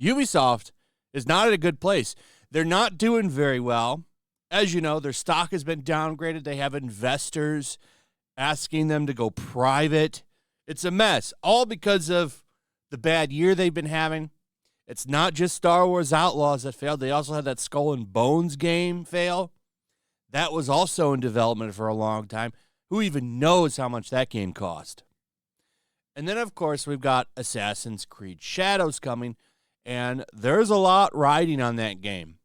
Ubisoft is not at a good place. They're not doing very well. As you know, their stock has been downgraded. They have investors asking them to go private. It's a mess, all because of the bad year they've been having. It's not just Star Wars Outlaws that failed. They also had that Skull and Bones game fail. That was also in development for a long time. Who even knows how much that game cost? And then, of course, we've got Assassin's Creed Shadows coming, and there's a lot riding on that game.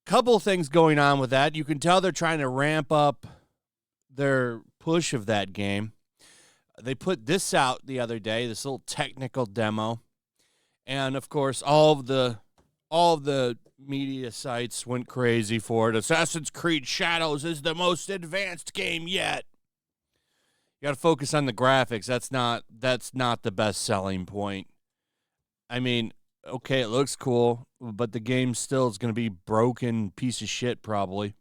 Couple things going on with that. You can tell they're trying to ramp up their push of that game. They put this out the other day, this little technical demo. And, of course, all of the media sites went crazy for it. Assassin's Creed Shadows is the most advanced game yet. You got to focus on the graphics. That's not the best selling point. I mean, okay, it looks cool, but the game still is going to be broken piece of shit probably.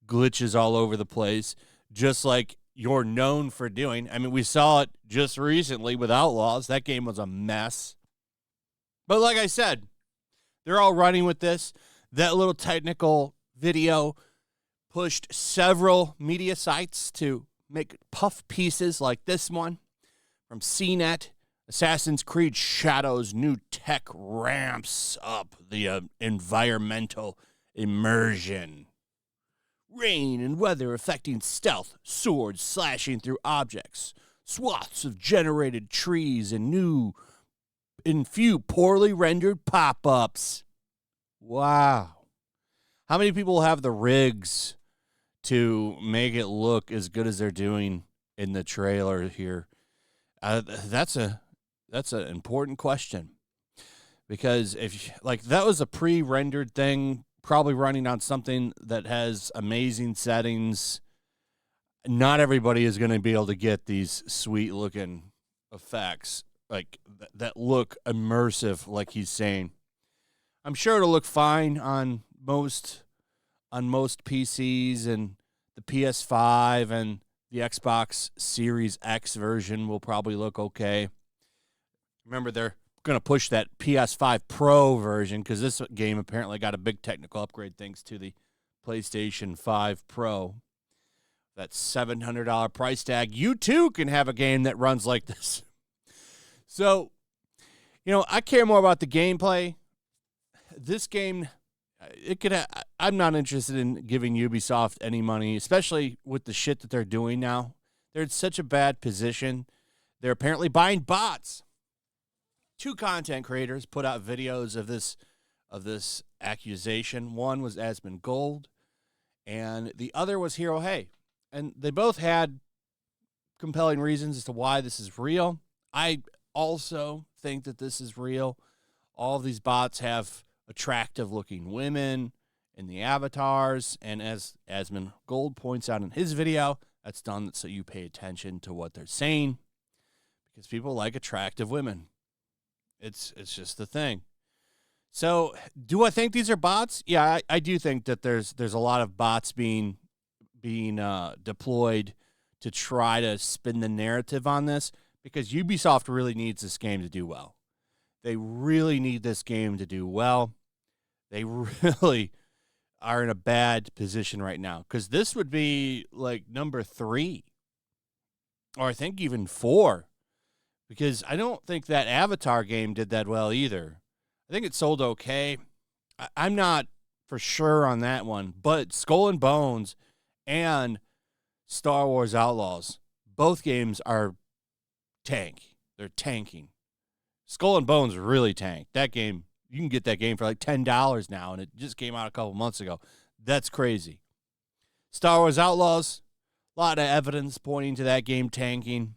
Glitches all over the place, just like you're known for doing. I mean, we saw it just recently with Outlaws. That game was a mess. But like I said, they're all running with this. That little technical video pushed several media sites to make puff pieces like this one from CNET. Assassin's Creed Shadows new tech ramps up the environmental immersion. Rain and weather affecting stealth, swords slashing through objects, swaths of generated trees, and few poorly rendered pop-ups. Wow. How many people have the rigs to make it look as good as they're doing in the trailer here? That's an important question, because if that was a pre-rendered thing, probably running on something that has amazing settings, not everybody is going to be able to get these sweet looking effects that look immersive, like he's saying. I'm sure it'll look fine on most PCs, and the PS5 and the Xbox Series X version will probably look okay. Remember, they're going to push that PS5 Pro version because this game apparently got a big technical upgrade thanks to the PlayStation 5 Pro. That $700 price tag, you too can have a game that runs like this. So, I care more about the gameplay. This game, I'm not interested in giving Ubisoft any money, especially with the shit that they're doing now. They're in such a bad position. They're apparently buying bots. 2 content creators put out videos of this accusation. One was Asmund Gold, and the other was Hero Hey. And they both had compelling reasons as to why this is real. I also think that this is real. All of these bots have attractive-looking women in the avatars, and as Asmund Gold points out in his video, that's done so you pay attention to what they're saying, because people like attractive women. It's just the thing. So, do I think these are bots? Yeah, I do think that there's a lot of bots being deployed to try to spin the narrative on this, because Ubisoft really needs this game to do well. They really need this game to do well. They really are in a bad position right now, because this would be like number 3, or I think even 4. Because I don't think that Avatar game did that well either. I think it sold okay. I'm not for sure on that one. But Skull and Bones and Star Wars Outlaws, both games are They're tanking. Skull and Bones really tanked. That game, you can get that game for like $10 now, and it just came out a couple months ago. That's crazy. Star Wars Outlaws, a lot of evidence pointing to that game tanking.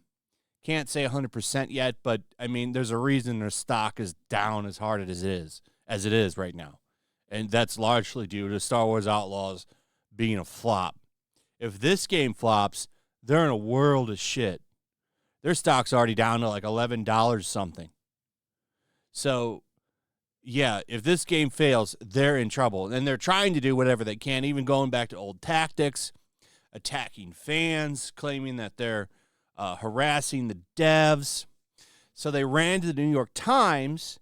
Can't say 100% yet, but I mean, there's a reason their stock is down as hard as it is right now. And that's largely due to Star Wars Outlaws being a flop. If this game flops, they're in a world of shit. Their stock's already down to like $11 something. So, yeah, if this game fails, they're in trouble. And they're trying to do whatever they can, even going back to old tactics. attacking fans, claiming that they're harassing the devs. So they ran to the New York Times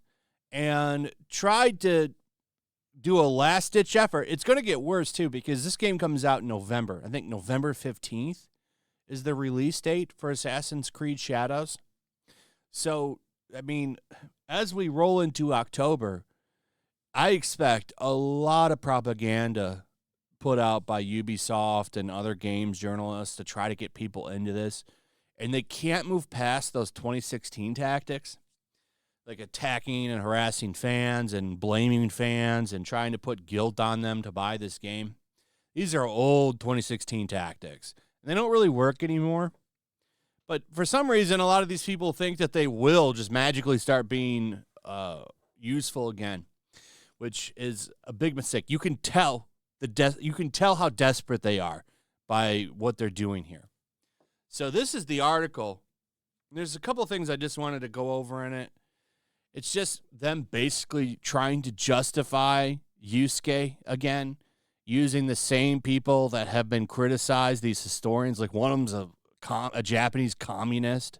and tried to do a last-ditch effort. It's going to get worse, too, because this game comes out in November. I think November 15th is the release date for Assassin's Creed Shadows. So, I mean, as we roll into October, I expect a lot of propaganda put out by Ubisoft and other games journalists to try to get people into this. And they can't move past those 2016 tactics, like attacking and harassing fans and blaming fans and trying to put guilt on them to buy this game. These are old 2016 tactics. And they don't really work anymore. But for some reason, a lot of these people think that they will just magically start being useful again, which is a big mistake. You can tell how desperate they are by what they're doing here. So this is the article. There's a couple things I just wanted to go over in it. It's just them basically trying to justify Yusuke again, using the same people that have been criticized, these historians. Like one of them's a Japanese communist.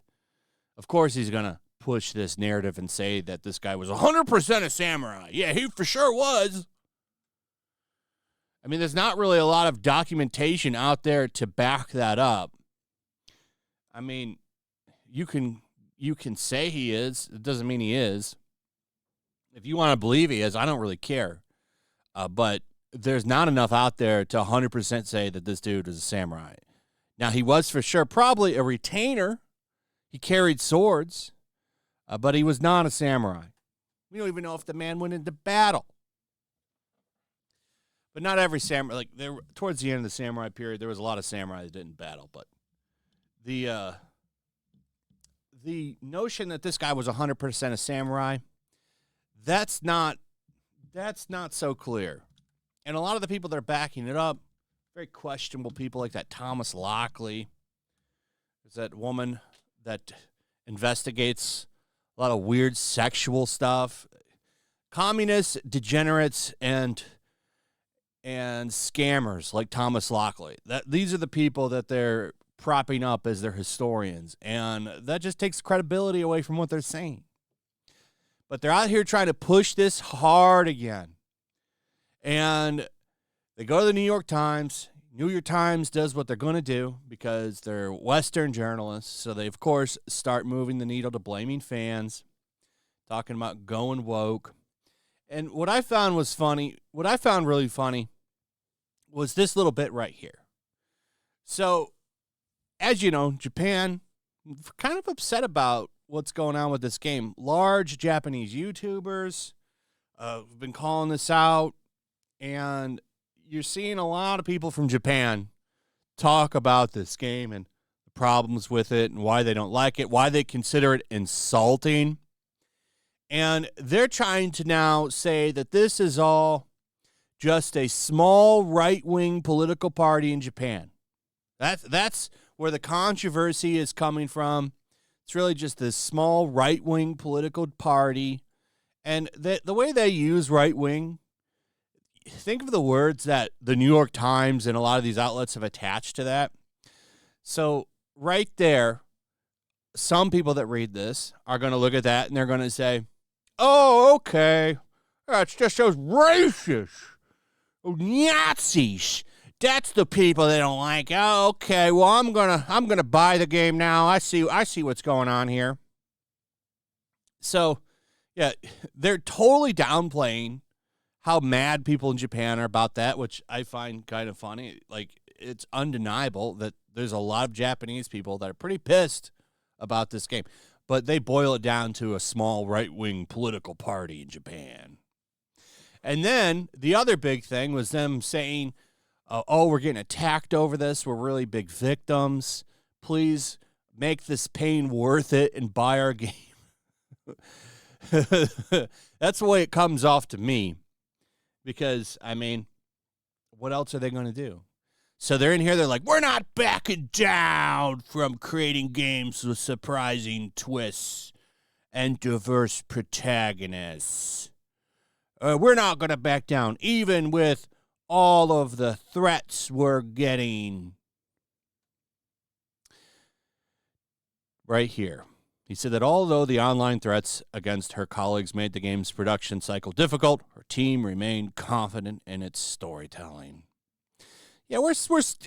Of course he's going to push this narrative and say that this guy was 100% a samurai. Yeah, he for sure was. I mean, there's not really a lot of documentation out there to back that up. I mean, you can say he is. It doesn't mean he is. If you want to believe he is, I don't really care. But there's not enough out there to 100% say that this dude is a samurai. Now, he was for sure probably a retainer. He carried swords, but he was not a samurai. We don't even know if the man went into battle. But not every samurai. Like towards the end of the samurai period, there was a lot of samurai that didn't battle. But the notion that this guy was 100% a samurai, that's not so clear. And a lot of the people that are backing it up, very questionable people like that Thomas Lockley. There's that woman that investigates a lot of weird sexual stuff. Communists, degenerates, and scammers like Thomas Lockley. These are the people that they're propping up as their historians, and that just takes credibility away from what they're saying. But they're out here trying to push this hard again. And they go to the New York Times. New York Times does what they're going to do because they're Western journalists. So they, of course, start moving the needle to blaming fans, talking about going woke. And what I found really funny was this little bit right here. So, as you know, Japan, kind of upset about what's going on with this game. Large Japanese YouTubers have been calling this out, and you're seeing a lot of people from Japan talk about this game and the problems with it and why they don't like it, why they consider it insulting. And they're trying to now say that this is all just a small right-wing political party in Japan. That's where the controversy is coming from. It's really just this small right-wing political party. And the way they use right-wing, think of the words that the New York Times and a lot of these outlets have attached to that. So right there, some people that read this are going to look at that and they're going to say, oh, okay, that's just those racists, Nazis. That's the people they don't like. Oh, okay. Well, I'm gonna buy the game now. I see what's going on here. So, yeah, they're totally downplaying how mad people in Japan are about that, which I find kind of funny. Like, it's undeniable that there's a lot of Japanese people that are pretty pissed about this game, but they boil it down to a small right-wing political party in Japan. And then the other big thing was them saying, oh, we're getting attacked over this. We're really big victims. Please make this pain worth it and buy our game. That's the way it comes off to me. Because, I mean, what else are they going to do? So they're in here. They're like, we're not backing down from creating games with surprising twists and diverse protagonists. We're not going to back down, even with all of the threats we're getting. right here. He said that although the online threats against her colleagues made the game's production cycle difficult, her team remained confident in its storytelling. Yeah, we're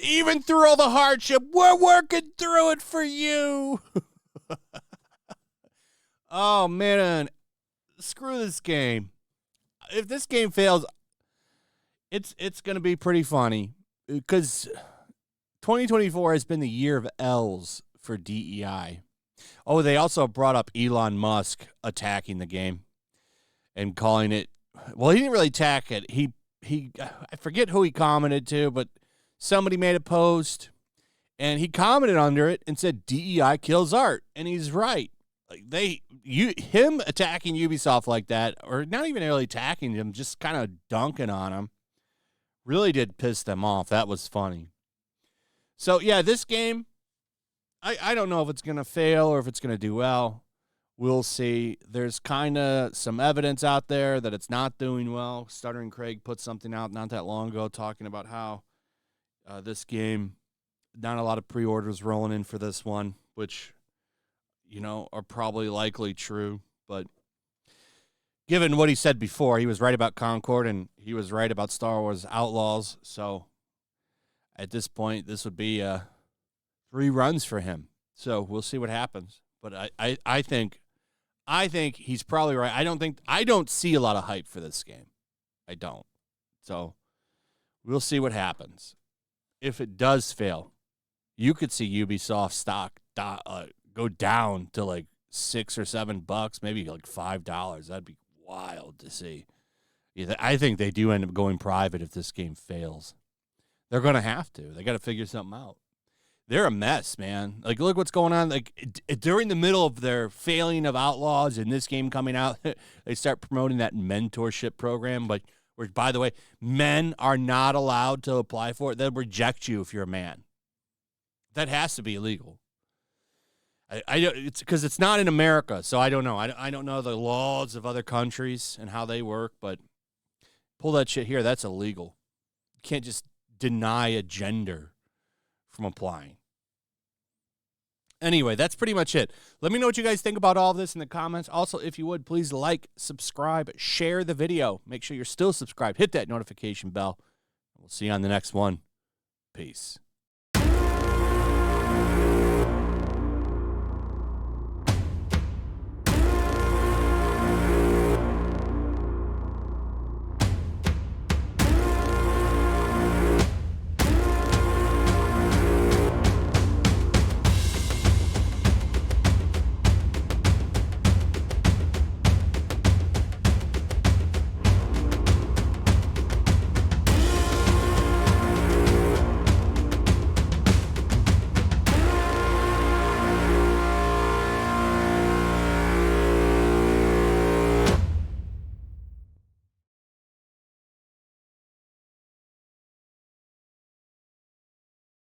even through all the hardship, we're working through it for you. Oh, man. Screw this game. If this game fails, it's going to be pretty funny because 2024 has been the year of L's for DEI. Oh, they also brought up Elon Musk attacking the game and calling it, well, he didn't really attack it. I forget who he commented to, but somebody made a post and he commented under it and said DEI kills art, and he's right. Like him attacking Ubisoft like that, or not even really attacking him, just kind of dunking on him, really did piss them off. That was funny. So yeah, this game, I don't know if it's gonna fail or if it's gonna do well. We'll see. There's kind of some evidence out there that it's not doing well. Stuttering Craig put something out not that long ago talking about how this game, not a lot of pre-orders rolling in for this one, which, are probably likely true. But given what he said before, he was right about Concord and he was right about Star Wars Outlaws. So at this point, this would be 3 runs for him. So we'll see what happens. But I think he's probably right. I don't see a lot of hype for this game. I don't. So we'll see what happens. If it does fail, you could see Ubisoft stock go down to like $6 or $7, maybe like $5. That'd be wild to see. I think they do end up going private if this game fails. They're going to have to. They got to figure something out. They're a mess, man. Like, look what's going on. Like, during the middle of their failing of Outlaws and this game coming out, they start promoting that mentorship program, but where, by the way, men are not allowed to apply for it. They'll reject you if you're a man. That has to be illegal. It's because it's not in America, so I don't know. I don't know the laws of other countries and how they work, but pull that shit here. That's illegal. You can't just deny a gender from applying. Anyway, that's pretty much it. Let me know what you guys think about all of this in the comments. Also, if you would, please like, subscribe, share the video. Make sure you're still subscribed. Hit that notification bell. We'll see you on the next one. Peace.